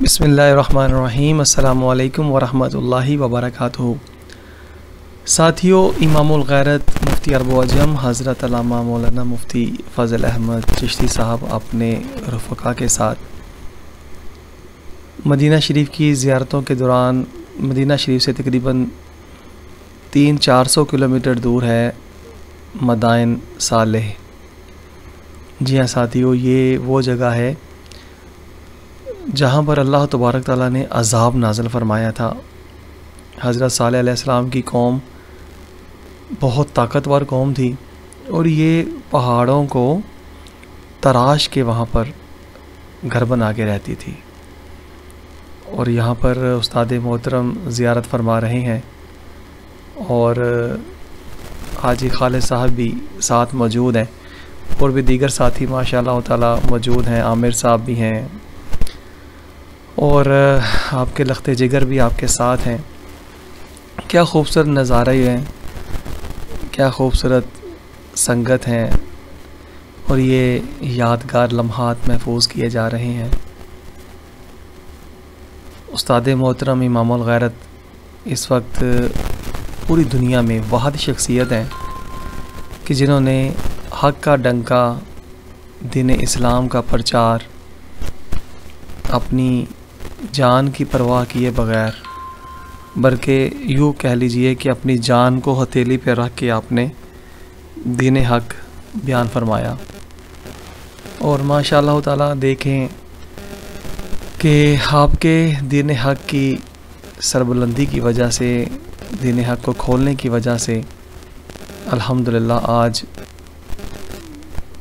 बिस्मिल्लाहिर्रहमानिर्रहीम। अस्सलाम वालेकुम वरहमतुल्लाहि वबरकातुहू। साथियों, इमामुल गैरत मुफ्ती अरब व अजम हज़रत अल्लामा मौलाना मुफ्ती फ़ज़ल अहमद चिश्ती साहब अपने रफ़क़ा के साथ मदीना शरीफ की ज़ियारतों के दौरान मदीना शरीफ से तकरीबन 300-400 किलोमीटर दूर है मदाइन सालेह। जी हाँ साथियों, ये वो जगह है जहाँ पर अल्लाह तबारक ताला ने अज़ाब नाज़िल फरमाया था। हज़रत सालेह अलैहिस्सलाम की कौम बहुत ताकतवर कौम थी और ये पहाड़ों को तराश के वहाँ पर घर बना के रहती थी। और यहाँ पर उस्ताद मोहतरम ज़ियारत फरमा रहे हैं और हाजी खालिद साहब भी साथ मौजूद हैं और भी दीगर साथी माशाअल्लाह ताला मौजूद हैं। आमिर साहब भी हैं और आपके लख्ते जिगर भी आपके साथ हैं। क्या खूबसूरत नज़ारे हैं, क्या खूबसूरत संगत हैं और ये यादगार लम्हात महफूज किए जा रहे हैं। उस्ताद मोहतरम इमामुल गैरत इस वक्त पूरी दुनिया में वाहिद शख्सियत हैं कि जिन्होंने हक़ का डंका, दीन इस्लाम का प्रचार अपनी जान की परवाह किए बग़ैर, बल्कि यूँ कह लीजिए कि अपनी जान को हथेली पर रख के आपने दीन हक़ बयान फरमाया। और माशाअल्लाह ताला देखें कि आपके दीन हक़ की सरबुलंदी की वजह से, दीन हक़ को खोलने की वजह से अल्हम्दुलिल्लाह आज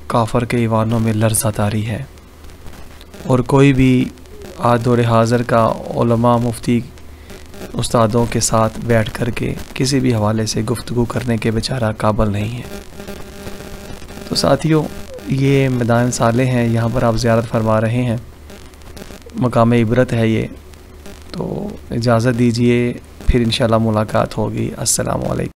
काफ़र के ईवानों में लर्ज़ा तारी है। और कोई भी आज दौर हाज़िर का उलमा मुफ्ती उस्तादों के साथ बैठ कर के किसी भी हवाले से गुफ्तगू करने के बेचारा काबिल नहीं है। तो साथियों, ये मैदान साले हैं, यहाँ पर आप ज़ियारत फरमा रहे हैं, मकाम इबरत है ये। तो इजाज़त दीजिए, फिर इंशाअल्लाह मुलाकात होगी। अस्सलामु अलैकुम।